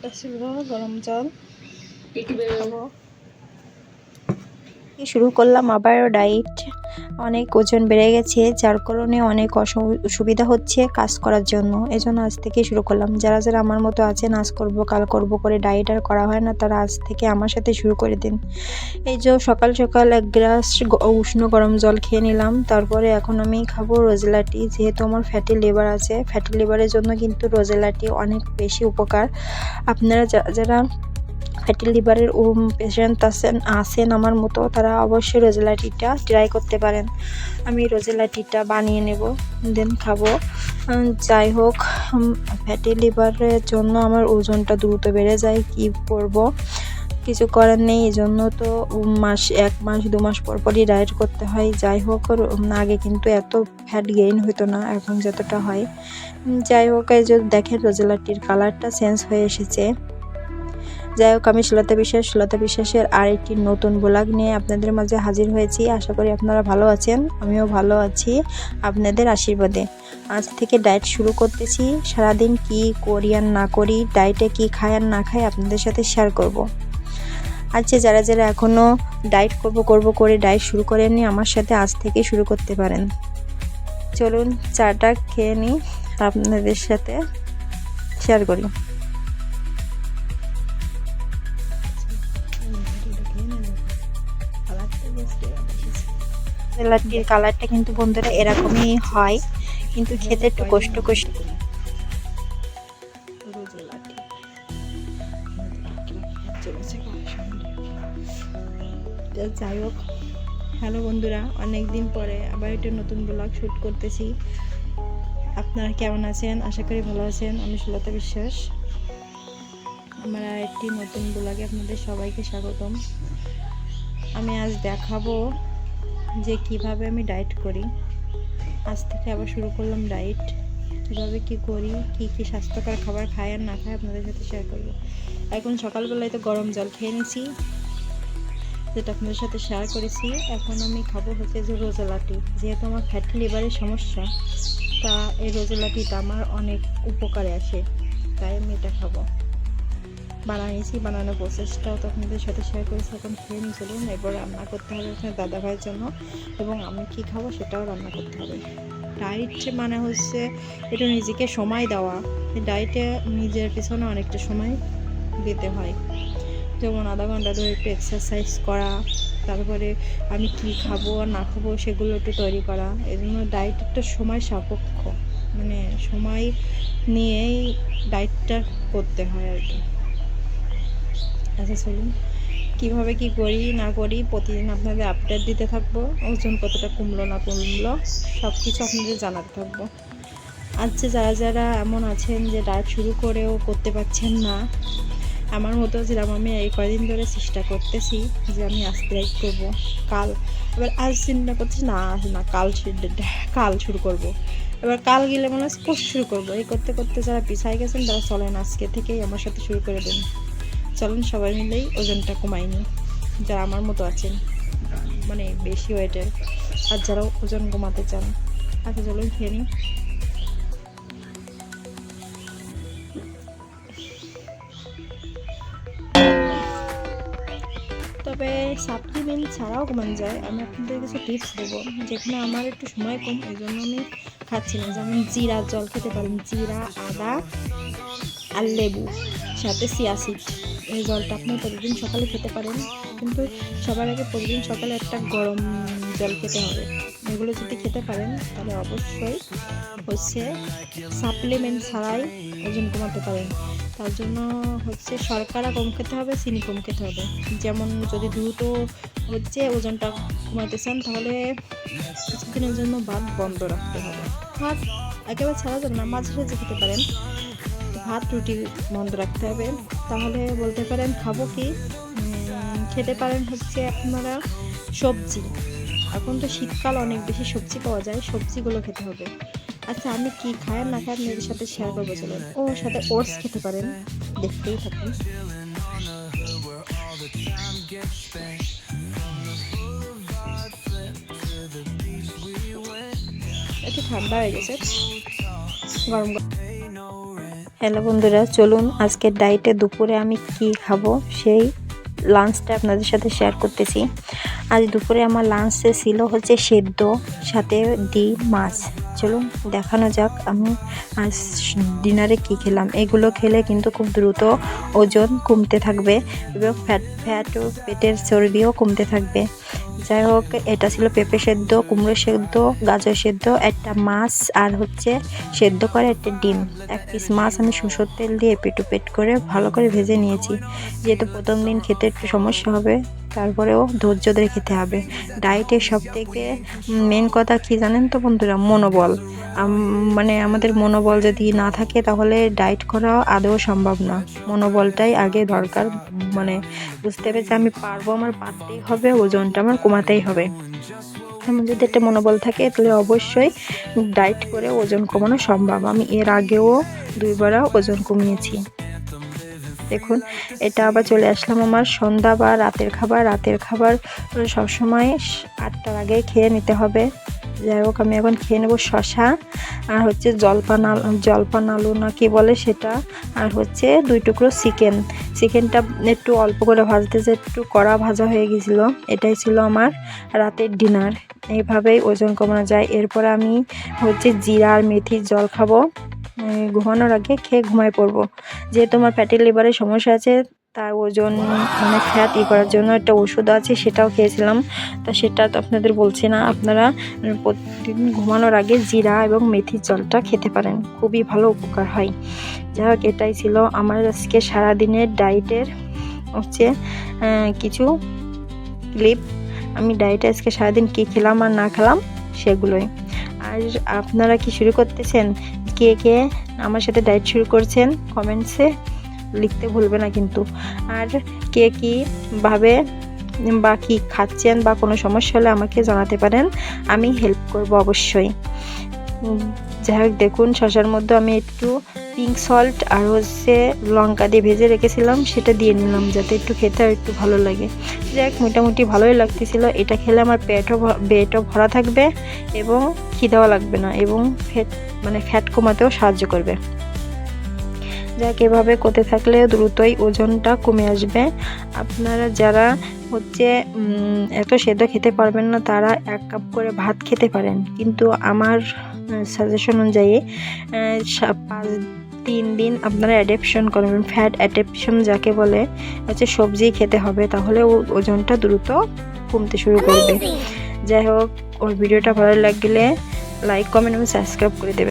এটা ছিল গরম জল খাবো। শুরু করলাম আবার ডায়েট। অনেক ওজন বেড়ে গেছে, যার কারণে অনেক অসুবিধা হচ্ছে কাজ করার জন্য। এজন্য আজ থেকে শুরু করলাম। যারা যারা আমার মতো আছেন আজ করব কাল করব করে ডায়েট আর করা হয় না, তারা আজ থেকে আমার সাথে শুরু করে দিন। এই যে সকাল সকাল এক গ্লাস উষ্ণ গরম জল খেয়ে নিলাম। তারপরে এখন আমি খাবো রোজেলাটি। যেহেতু আমার ফ্যাটি লিভার আছে, ফ্যাটি লিভারের জন্য কিন্তু রোজেলাটি অনেক বেশি উপকার। আপনারা যারা ফ্যাটি লিভারের পেশেন্ট আছেন আমার মতো, তারা অবশ্যই রোজেলাটিটা ট্রাই করতে পারেন। আমি রোজেলাটিটা বানিয়ে নেব, দেন খাবো। যাই হোক, ফ্যাটি লিভারের জন্য আমার ওজনটা দ্রুত বেড়ে যায়, কি করব, কিছু করার নেই। এই জন্য তো এক মাস 2 মাস পর পরই ডায়েট করতে হয়। যাই হোক, আগে কিন্তু এত ফ্যাট গেইন হতো না, এখন যতটা হয়। যাই হোক, এই যে দেখেন রোজেলাটির কালারটা চেঞ্জ হয়ে এসেছে। যাই হোক, আমি সুলতা বিশ্বাসের আরেকটি নতুন ব্লগ নিয়ে আপনাদের মাঝে হাজির হয়েছি। আশা করি আপনারা ভালো আছেন, আমিও ভালো আছি আপনাদের আশীর্বাদে। আজ থেকে ডায়েট শুরু করতেছি। সারাদিন কি করি আর না করি, ডায়েটে কি খাই আর না খাই আপনাদের সাথে শেয়ার করব। আচ্ছা, যারা যারা এখনও ডায়েট করব করে ডায়েট শুরু করেননি, আমার সাথে আজ থেকে শুরু করতে পারেন। চলুন চাটা খেয়ে নিই, আপনাদের সাথে শেয়ার করি। রোজেলাটির কালারটা কিন্তু বন্ধুরা এরকমই হয়, কিন্তু খেতে একটু কষ্ট। যাই হোক, হ্যালো বন্ধুরা, অনেক দিন পরে আবার একটা নতুন ব্লগ শ্যুট করতেছি। আপনারা কেমন আছেন? আশা করি ভালো আছেন। আমি সুলতা বিশ্বাস। আমার একটি নতুন ব্লগে আপনাদের সবাইকে স্বাগতম। আমি আজ দেখাবো যে কিভাবে আমি ডায়েট করি। আজ থেকে আবার শুরু করলাম ডায়েট। কীভাবে কি করি, কি স্বাস্থ্যকর খাবার খাই আর না খাই আপনাদের সাথে শেয়ার করব। এখন সকালবেলায় তো গরম জল খেয়ে নিয়েছি, যেটা আপনাদের সাথে শেয়ার করেছি। এখন আমি খাবো হচ্ছে যে রোজেলাটি। যেহেতু আমার ফ্যাটি লিভারের সমস্যা, তা এই রোজেলাটিটা আমার অনেক উপকারে আসে, তাই আমি এটা খাবো। বানিয়েছি, বানানোর প্রসেসটাও তো আপনাদের সাথে শেয়ার করেছি। এখন খেয়ে নিয়ে চলুন, এরপর রান্না করতে হবে আপনার দাদা ভাইয়ের জন্য, এবং আমি কি খাবো সেটাও রান্না করতে হবে। ডায়েট মানে হচ্ছে একটু নিজেকে সময় দেওয়া। ডায়েটে নিজের পিছনে অনেকটা সময় দিতে হয়, যেমন আধা ঘন্টা ধরে একটু এক্সারসাইজ করা, তারপরে আমি কি খাবো আর না খাবো সেগুলো একটু তৈরি করা। এই জন্য ডায়েট একটা সময় সাপেক্ষ, মানে সময় নিয়েই ডায়েটটা করতে হয় আর কি। আচ্ছা চলুন, কীভাবে কি করি না করি প্রতিদিন আপনাদের আপডেট দিতে থাকবো। ওজন কতটা কমলো না কমলো সব কিছু আপনাদের জানাতে থাকবো। আচ্ছা, যারা যারা এমন আছেন যে ডায়েট শুরু করেও করতে পারছেন না, আমার মতো ছিলাম আমি, এই কয়দিন ধরে চেষ্টা করতেছি যে আমি আজ ডায়েট করবো, কাল এবার আজ চিন্তা করছি না কাল শুরু করব, এবার কাল গেলে মনে হচ্ছে পরশু শুরু করবো। এই করতে করতে যারা পিছায় গেছেন তারা চলেন আজকে থেকেই আমার সাথে শুরু করে দেন। চলেন সবাই মিলেই ওজনটা কমাই নিই, যারা আমার মতো আছেন, মানে বেশি ওয়েটের, আর যারা ওজন কমাতে চান। আচ্ছা চলুন খেয়ে নিই। তবে সাপ্লিমেন্ট ছাড়াও কমানো যায়। আমি আপনাদের কিছু টিপস দেবো, যেখানে আমার একটু সময় কম, এই জন্য আমি খাচ্ছি না। যেমন জিরা জল খেতে পারেন, জিরা, আদা আর লেবু, সাথে চিয়া সিড। এই জলটা আপনি প্রতিদিন সকালে খেতে পারেন, কিন্তু সবার আগে প্রতিদিন সকালে একটা গরম জল খেতে হবে। এগুলো যদি খেতে পারেন তাহলে অবশ্যই হচ্ছে সাপ্লিমেন্ট ছাড়াই ওজন কমাতে পারেন। তার জন্য হচ্ছে শর্করা কম খেতে হবে, চিনি কম খেতে হবে। যেমন যদি দ্রুত হচ্ছে ওজনটা কমাতে চান, তাহলে কিছুদিনের জন্য ভাত বন্ধ রাখতে হবে। ভাত একেবারে ছাড়া যাবে না, মাঝে সাঝে খেতে পারেন। ভাত রুটি বন্ধ রাখতে হবে। তাহলে বলতে পারেন খাবো কি, খেতে পারেন হচ্ছে আপনারা সবজি। এখন তো শীতকাল, অনেক বেশি সবজি পাওয়া যায়, সবজিগুলো খেতে হবে। আচ্ছা, আমি কি খাই আর না খাই আপনাদের সাথে শেয়ার করবো চলুন। ও সাথে ওটস খেতে পারেন, দেখতেই থাকুন। একটু ঠান্ডা হয়ে গেছে, গরম গরম হ্যালো বন্ধুরা, চলুন আজকে ডায়েটে দুপুরে আমি কি খাবো সেই লাঞ্চটা আপনাদের সাথে শেয়ার করতেছি। আজ দুপুরে আমার লাঞ্চে ছিল হচ্ছে সেদ্ধ, সাথে ডিম, মাছ। চলুন দেখানো যাক আমি আজ ডিনারে কি খেলাম। এগুলো খেলে কিন্তু খুব দ্রুত ওজন কমতে থাকবে এবং ফ্যাট ও পেটের চর্বিও কমতে থাকবে। যাই হোক, এটা ছিল পেঁপে সেদ্ধ, কুমড়ো সেদ্ধ, গাজর সেদ্ধ, একটা মাছ আর হচ্ছে সেদ্ধ করে একটা ডিম। এক পিস মাছ আমি সরষের তেল দিয়ে পেট করে ভালো করে ভেজে নিয়েছি। যেহেতু প্রথম দিন খেতে একটু সমস্যা হবে, তারপরেও ধৈর্য ধরে খেতে হবে। ডায়েটের সবথেকে মেন কথা কি জানেন তো বন্ধুরা? মনোবল। মানে আমাদের মনোবল যদি না থাকে তাহলে ডায়েট করা আদৌ সম্ভব না। মনোবলটাই আগে দরকার। মানে বুঝতে হবে যে আমি পারবো, আমার পারতেই হবে, ওজনটা আমার কমাতেই হবে। এমন যদি একটা মনোবল থাকে তাহলে অবশ্যই ডায়েট করে ওজন কমানো সম্ভব। আমি এর আগেও 2 বার ওজন কমিয়েছি। দেখুন, এটা আবার চলে আসলাম আমার সন্ধ্যা বা রাতের খাবার সবসময় 8টার আগে খেয়ে নিতে হবে। যাই হোক, আমি এখন খেয়ে নেবো শশা আর হচ্ছে জলপান আলু না কি বলে সেটা, আর হচ্ছে 2 টুকরো চিকেনটা একটু অল্প করে ভাজতেছে, একটু কড়া ভাজা হয়ে গেছিলো। এটাই ছিল আমার রাতের ডিনার। এইভাবেই ওজন কমানো যায়। এরপর আমি হচ্ছে জিরা আর মেথির জল খাবো। ঘুমানোর আগে খেয়ে ঘুমায় পড়বো। যেহেতু আমার ফ্যাটি লিভারের সমস্যা আছে, তার ওজন মানে ফ্যাট করার জন্য একটা ওষুধ আছে, সেটাও খেয়েছিলাম। তা সেটা তো আপনাদের বলছি না। আপনারা প্রতিদিন ঘুমানোর আগে জিরা এবং মেথির জলটা খেতে পারেন, খুবই ভালো উপকার হয়। যাই হোক, এটাই ছিল আমার আজকে সারাদিনের ডায়েটের হচ্ছে কিছু ক্লিপ। আমি ডায়েটে আজকে সারাদিন কী খেলাম আর না খেলাম সেগুলোই। আর আপনারা কি শুরু করতেছেন? কে আমার সাথে ডায়েট শুরু করছেন কমেন্টসে লিখতে ভুলবে না কিন্তু। আর কে কীভাবে বা কী খাচ্ছেন বা কোনো সমস্যা হলে আমাকে জানাতে পারেন, আমি হেল্প করব অবশ্যই। যাই হোক, দেখুন শসার মধ্যে আমি একটু পিঙ্ক সল্ট আর হচ্ছে লঙ্কা দিয়ে ভেজে রেখেছিলাম, সেটা দিয়ে নিলাম যাতে একটু খেতে আর একটু ভালো লাগে। যাই হোক, মোটামুটি ভালোই লাগতেছিল। এটা খেলে আমার পেটও ভরা থাকবে এবং খিদেও লাগবে না, এবং ফ্যাট কমাতেও সাহায্য করবে। যাক, এভাবে করতে থাকলে দ্রুতই ওজনটা কমে আসবে। আপনারা যারা হচ্ছে এত সেদ্ধ খেতে পারবেন না, তারা 1 কাপ করে ভাত খেতে পারেন। কিন্তু আমার সাজেশন অনুযায়ী 3 দিন আপনারা অ্যাডাপশন করবেন। ফ্যাট অ্যাডাপশন যাকে বলে হচ্ছে সবজি খেতে হবে, তাহলে ওজনটা দ্রুত কমতে শুরু করবে। যাই হোক, ওর ভিডিওটা ভালো লাগলে লাইক, কমেন্ট এবং সাবস্ক্রাইব করে দেবেন।